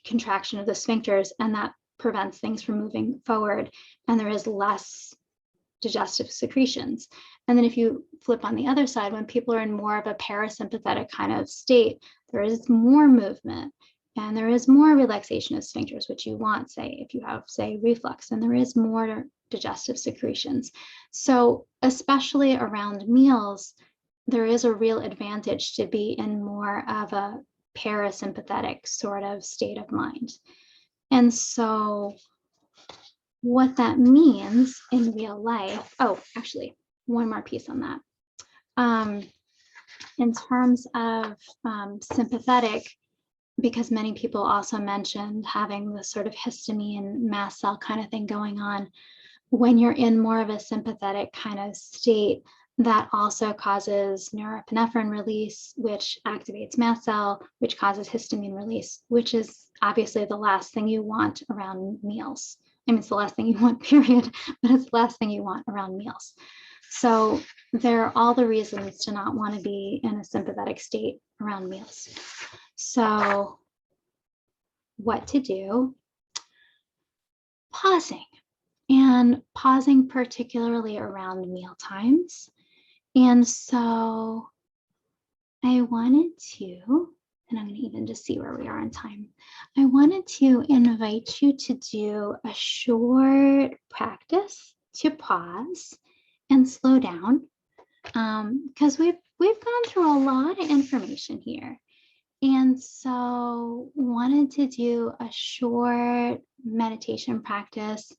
contraction of the sphincters, and that prevents things from moving forward, and there is less digestive secretions. And then if you flip on the other side, when people are in more of a parasympathetic kind of state, there is more movement and there is more relaxation of sphincters, which you want, say, if you have, say, reflux, and there is more digestive secretions. So especially around meals, there is a real advantage to be in more of a parasympathetic sort of state of mind. And so what that means in real life, oh, actually, one more piece on that. In terms of sympathetic, because many people also mentioned having this sort of histamine mast cell kind of thing going on, when you're in more of a sympathetic kind of state, that also causes norepinephrine release, which activates mast cell, which causes histamine release, which is obviously the last thing you want around meals. I mean, it's the last thing you want, period, but it's the last thing you want around meals. So there are all the reasons to not want to be in a sympathetic state around meals. So what to do? Pausing, and pausing particularly around meal times. And so I wanted to, and I'm going to even just see where we are in time. I wanted to invite you to do a short practice to pause and slow down, because we've gone through a lot of information here. And so wanted to do a short meditation practice,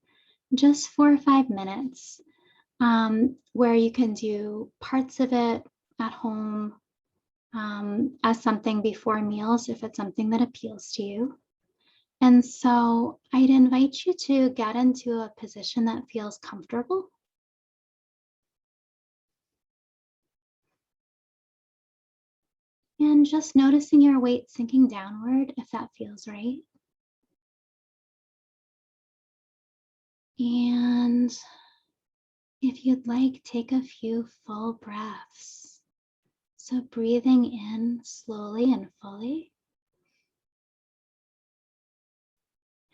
just 4 or 5 minutes, where you can do parts of it at home as something before meals, if it's something that appeals to you. And so I'd invite you to get into a position that feels comfortable. And just noticing your weight sinking downward, if that feels right. And if you'd like, take a few full breaths. So breathing in slowly and fully,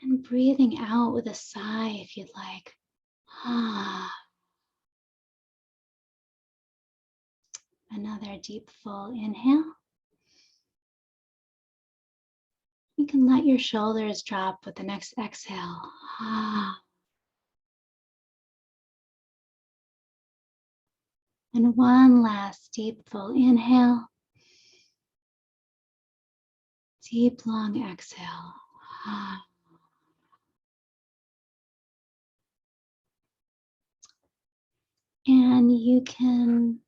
and breathing out with a sigh if you'd like. Another deep full inhale. You can let your shoulders drop with the next exhale. And one last deep full inhale. Deep long exhale. And you can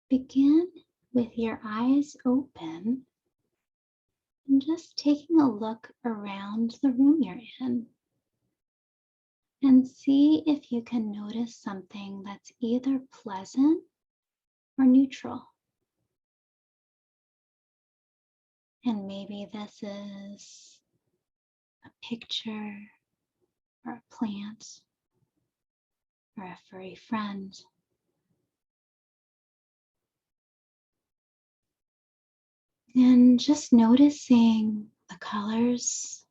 begin with your eyes open and just taking a look around the room you're in. And see if you can notice something that's either pleasant or neutral. And maybe this is a picture or a plant or a furry friend. And just noticing the colors,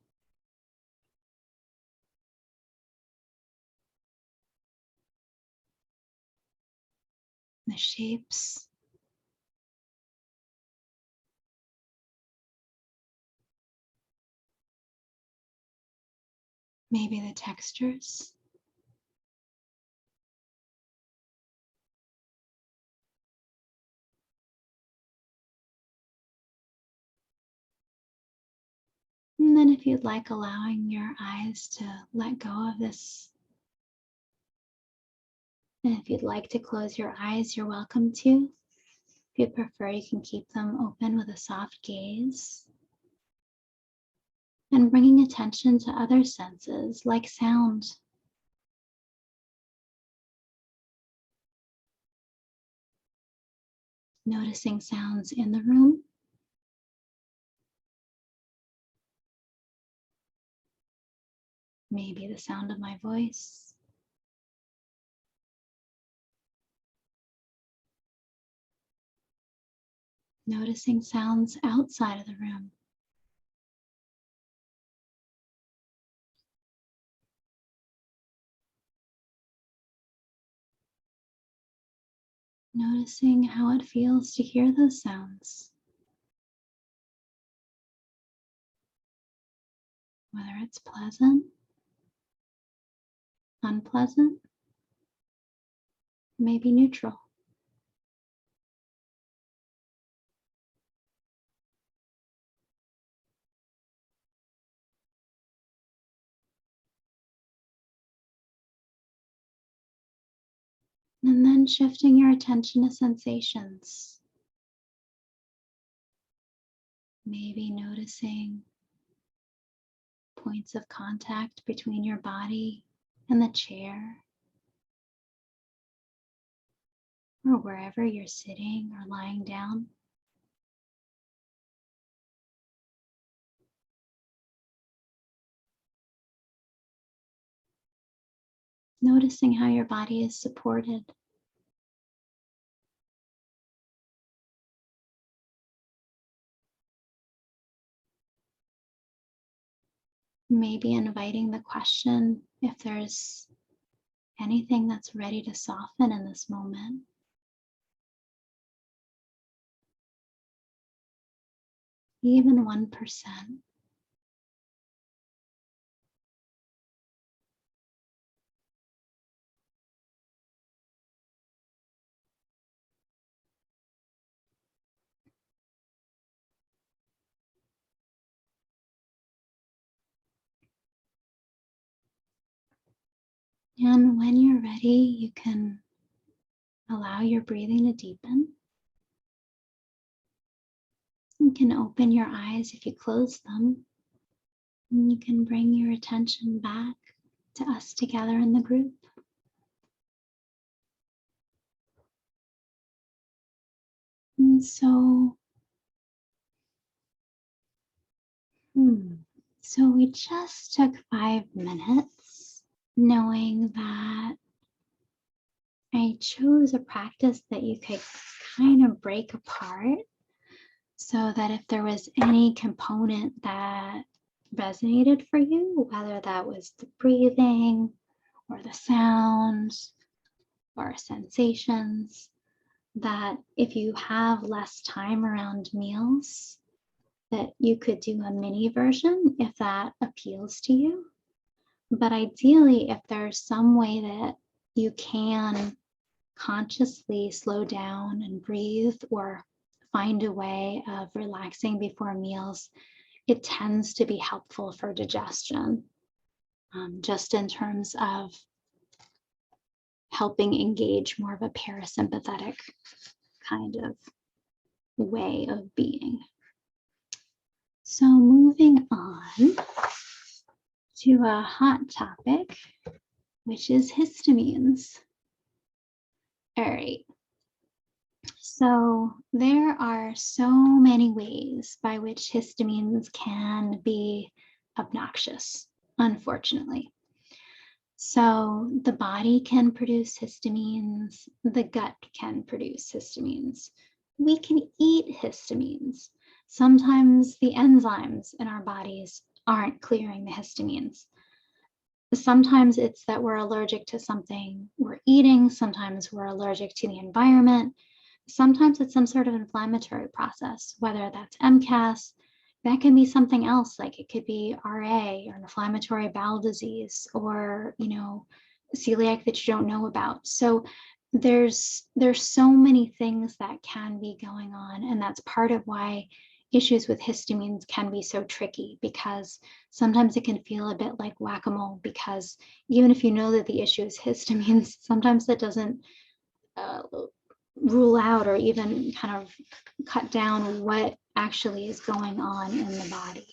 the shapes, maybe the textures. And then if you'd like, allowing your eyes to let go of this And if you'd like to close your eyes, you're welcome to. If you prefer, you can keep them open with a soft gaze. And bringing attention to other senses like sound. Noticing sounds in the room. Maybe the sound of my voice. Noticing sounds outside of the room. Noticing how it feels to hear those sounds. Whether it's pleasant, unpleasant, maybe neutral. And then shifting your attention to sensations. Maybe noticing points of contact between your body and the chair, or wherever you're sitting or lying down. Noticing how your body is supported. Maybe inviting the question if there's anything that's ready to soften in this moment. Even 1%. And when you're ready, you can allow your breathing to deepen. You can open your eyes if you close them. And you can bring your attention back to us together in the group. And so we just took 5 minutes knowing that I chose a practice that you could kind of break apart so that if there was any component that resonated for you, whether that was the breathing or the sounds or sensations, that if you have less time around meals, that you could do a mini version if that appeals to you. But ideally, if there's some way that you can consciously slow down and breathe or find a way of relaxing before meals, it tends to be helpful for digestion, just in terms of helping engage more of a parasympathetic kind of way of being. So moving on to a hot topic, which is histamines. All right. So there are so many ways by which histamines can be obnoxious, unfortunately. So the body can produce histamines, the gut can produce histamines. We can eat histamines. Sometimes the enzymes in our bodies aren't clearing the histamines. Sometimes it's that we're allergic to something we're eating. Sometimes we're allergic to the environment. Sometimes it's some sort of inflammatory process, whether that's MCAS, that can be something else, like it could be RA or inflammatory bowel disease, or celiac that you don't know about. So there's so many things that can be going on, and that's part of why issues with histamines can be so tricky, because sometimes it can feel a bit like whack-a-mole, because even if you know that the issue is histamines, sometimes that doesn't rule out or even kind of cut down what actually is going on in the body.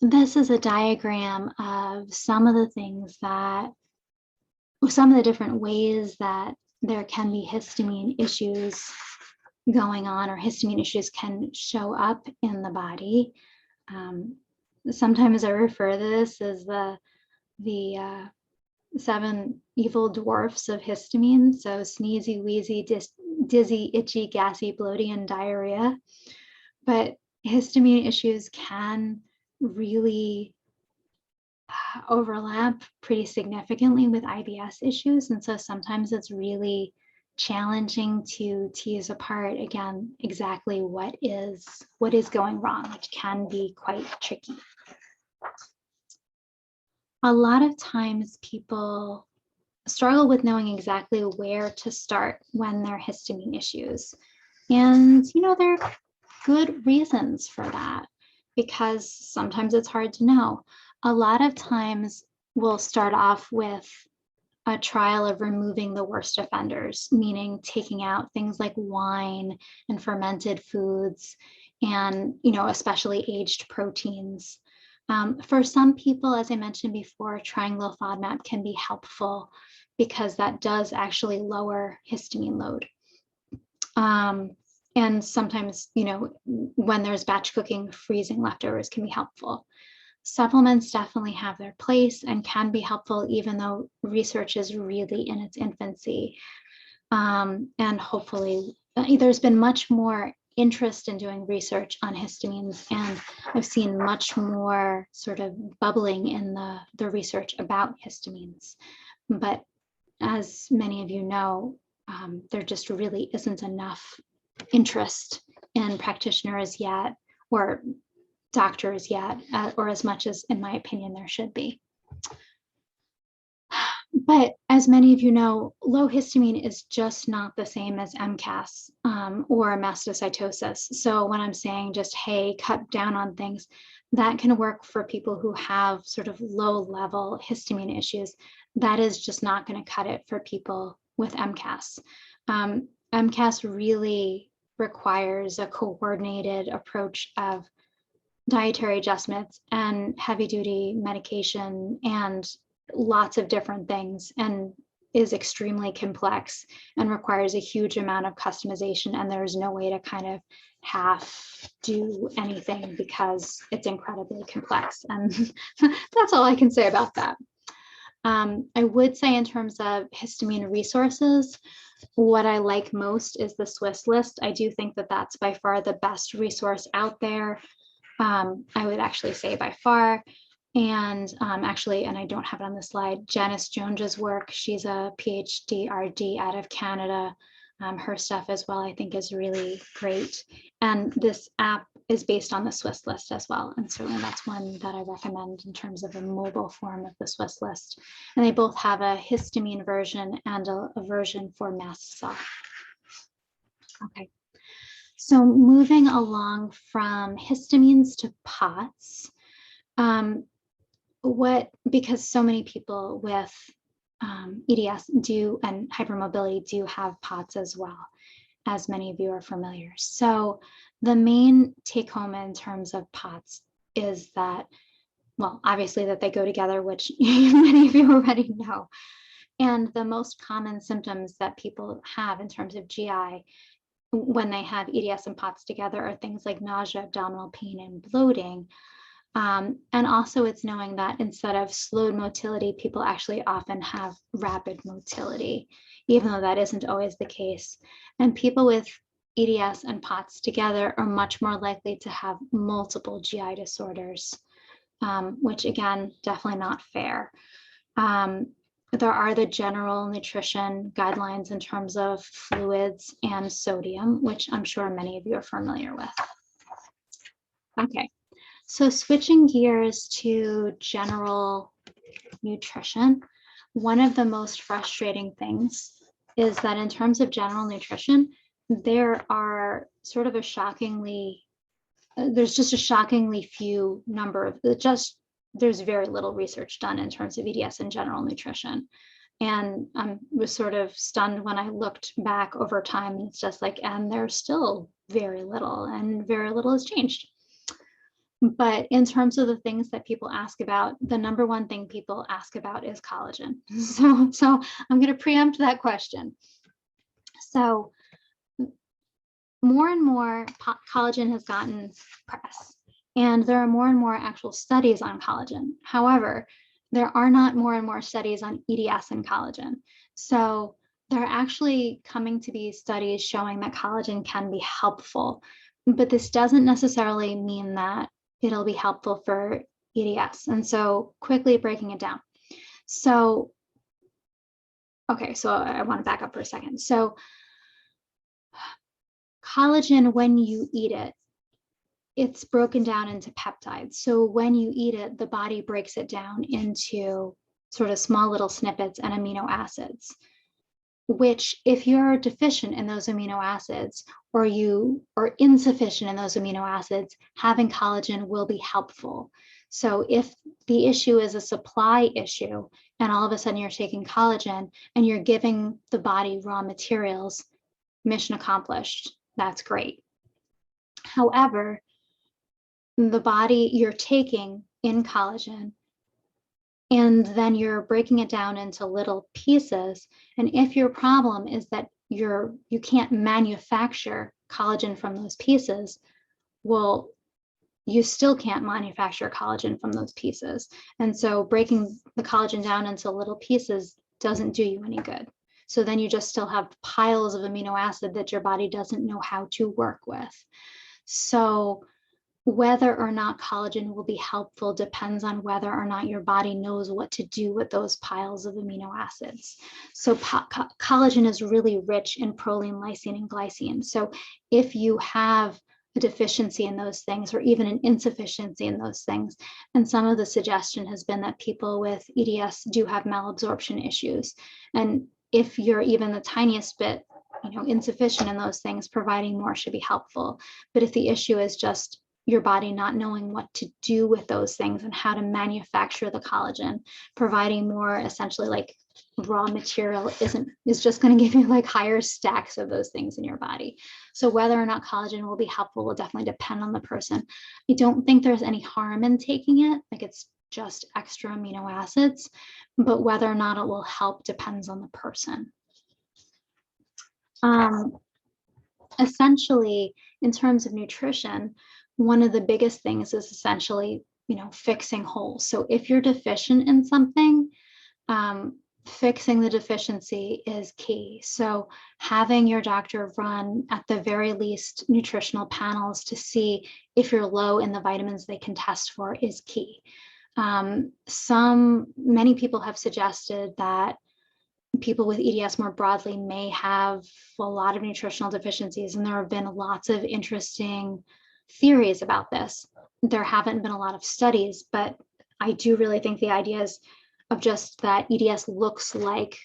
This is a diagram of some of the things that, some of the different ways that there can be histamine issues going on, or histamine issues can show up in the body. Sometimes I refer to this as the 7 evil dwarfs of histamine. So sneezy, wheezy, dizzy, itchy, gassy, bloating, and diarrhea. But histamine issues can really overlap pretty significantly with IBS issues. And so sometimes it's really challenging to tease apart, again, exactly what is going wrong, which can be quite tricky. A lot of times people struggle with knowing exactly where to start when there are histamine issues. And, there are good reasons for that, because sometimes it's hard to know. A lot of times we'll start off with a trial of removing the worst offenders, meaning taking out things like wine and fermented foods and, especially aged proteins. For some people, as I mentioned before, trying low FODMAP can be helpful, because that does actually lower histamine load. And sometimes, when there's batch cooking, freezing leftovers can be helpful. Supplements definitely have their place and can be helpful, even though research is really in its infancy. And hopefully, there's been much more interest in doing research on histamines, and I've seen much more sort of bubbling in the research about histamines. But as many of you know, there just really isn't enough interest in practitioners yet, or doctors yet, or as much as, in my opinion, there should be. But as many of you know, low histamine is just not the same as MCAS or mastocytosis. So when I'm saying just, hey, cut down on things, that can work for people who have sort of low level histamine issues. That is just not going to cut it for people with MCAS. MCAS really requires a coordinated approach of dietary adjustments and heavy duty medication and lots of different things, and is extremely complex and requires a huge amount of customization. And there's no way to kind of half do anything, because it's incredibly complex. And that's all I can say about that. I would say, in terms of histamine resources, what I like most is the Swiss list. I do think that that's by far the best resource out there. I would actually say by far. And actually, and I don't have it on the slide, Janice Jones's work, she's a PhD RD out of Canada. Her stuff as well, I think, is really great. And this app is based on the Swiss list as well. And certainly that's one that I recommend in terms of a mobile form of the Swiss list. And they both have a histamine version and a version for mast cell. Okay. So moving along from histamines to POTS, because so many people with EDS do, and hypermobility do have POTS as well, as many of you are familiar. So the main take home in terms of POTS is that, well, obviously that they go together, which many of you already know. And the most common symptoms that people have in terms of GI when they have EDS and POTS together are things like nausea, abdominal pain, and bloating. And also it's knowing that instead of slowed motility, people actually often have rapid motility, even though that isn't always the case. And people with EDS and POTS together are much more likely to have multiple GI disorders, which again, definitely not fair. There are the general nutrition guidelines in terms of fluids and sodium, which I'm sure many of you are familiar with. Okay. So switching gears to general nutrition, one of the most frustrating things is that in terms of general nutrition, there are sort of a shockingly, there's just a shockingly few number of, there's very little research done in terms of EDS and general nutrition. And I was sort of stunned when I looked back over time. It's just like, and there's still very little, and very little has changed. But in terms of the things that people ask about, the number one thing people ask about is collagen. So I'm going to preempt that question. So more and more collagen has gotten press, and there are more and more actual studies on collagen. However, there are not more and more studies on EDS and collagen. So there are actually coming to be studies showing that collagen can be helpful, but this doesn't necessarily mean that it'll be helpful for EDS. And so quickly breaking it down. So, okay, so I want to back up for a second. So collagen, when you eat it, it's broken down into peptides. So when you eat it, the body breaks it down into sort of small little snippets and amino acids, which if you're deficient in those amino acids, or you are insufficient in those amino acids, having collagen will be helpful. So if the issue is a supply issue, and all of a sudden you're taking collagen and you're giving the body raw materials, mission accomplished. That's great. However, the body, you're taking in collagen, and then you're breaking it down into little pieces. And if your problem is that you can't manufacture collagen from those pieces, well, you still can't manufacture collagen from those pieces. And so breaking the collagen down into little pieces doesn't do you any good. So then you just still have piles of amino acid that your body doesn't know how to work with. So whether or not collagen will be helpful depends on whether or not your body knows what to do with those piles of amino acids. So collagen is really rich in proline, lysine, and glycine. So if you have a deficiency in those things, or even an insufficiency in those things, and some of the suggestion has been that people with EDS do have malabsorption issues. And if you're even the tiniest bit, insufficient in those things, providing more should be helpful. But if the issue is just your body not knowing what to do with those things and how to manufacture the collagen, providing more essentially like raw material is just going to give you like higher stacks of those things in your body. So whether or not collagen will be helpful will definitely depend on the person. I don't think there's any harm in taking it, like it's just extra amino acids, but whether or not it will help depends on the person. Essentially, in terms of nutrition, one of the biggest things is essentially, fixing holes. So if you're deficient in something, fixing the deficiency is key. So having your doctor run at the very least nutritional panels to see if you're low in the vitamins they can test for is key. Many people have suggested that people with EDS more broadly may have a lot of nutritional deficiencies, and there have been lots of interesting theories about this. There haven't been a lot of studies, but I do really think the ideas of just that EDS looks like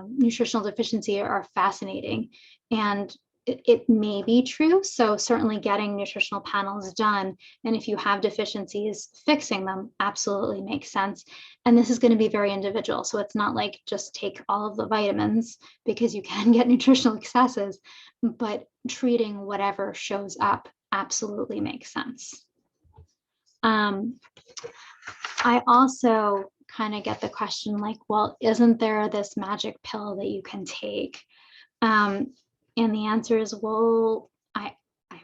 nutritional deficiency are fascinating, and it may be true. So certainly getting nutritional panels done, and if you have deficiencies, fixing them absolutely makes sense. And this is going to be very individual. So it's not like just take all of the vitamins, because you can get nutritional excesses, but treating whatever shows up absolutely makes sense. I also kind of get the question like, well, isn't there this magic pill that you can take? And the answer is, well, I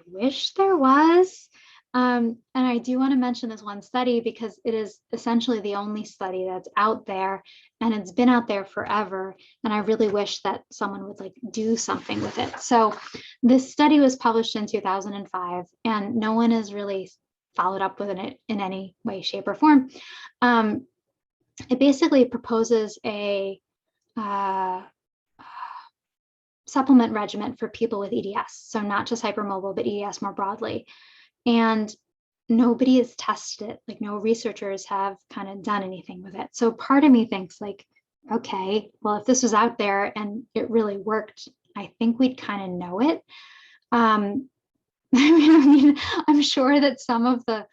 wish there was. And I do want to mention this one study because it is essentially the only study that's out there, and it's been out there forever. And I really wish that someone would like do something with it. So this study was published in 2005, and no one has really followed up with it in any way, shape, or form. It basically proposes a supplement regimen for people with EDS. So not just hypermobile, but EDS more broadly. And nobody has tested it. Like no researchers have kind of done anything with it. So part of me thinks like, okay, well, if this was out there and it really worked, I think we'd kind of know it. I mean, I'm sure that some of the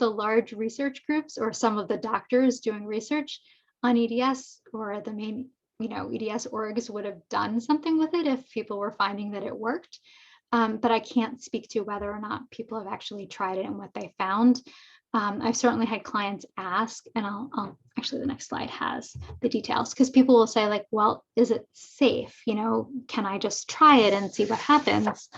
large research groups or some of the doctors doing research on EDS or the main, EDS orgs would have done something with it if people were finding that it worked. But I can't speak to whether or not people have actually tried it and what they found. I've certainly had clients ask, and I'll actually, the next slide has the details, because people will say like, well, is it safe? Can I just try it and see what happens?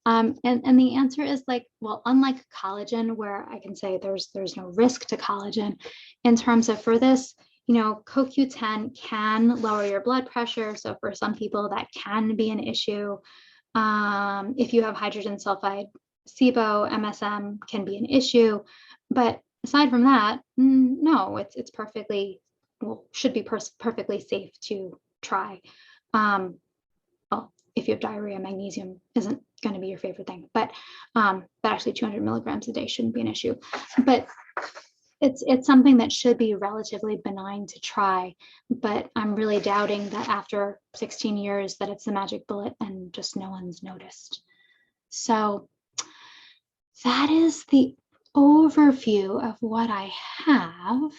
And the answer is like, well, unlike collagen, where I can say there's no risk to collagen, in terms of for this, CoQ10 can lower your blood pressure. So for some people that can be an issue. If you have hydrogen sulfide, SIBO, MSM can be an issue. But aside from that, no, it's perfectly, should be perfectly safe to try. Well, if you have diarrhea, magnesium isn't going to be your favorite thing, but actually 200 milligrams a day shouldn't be an issue. But it's something that should be relatively benign to try, but I'm really doubting that after 16 years that it's the magic bullet and just no one's noticed. So that is the overview of what I have.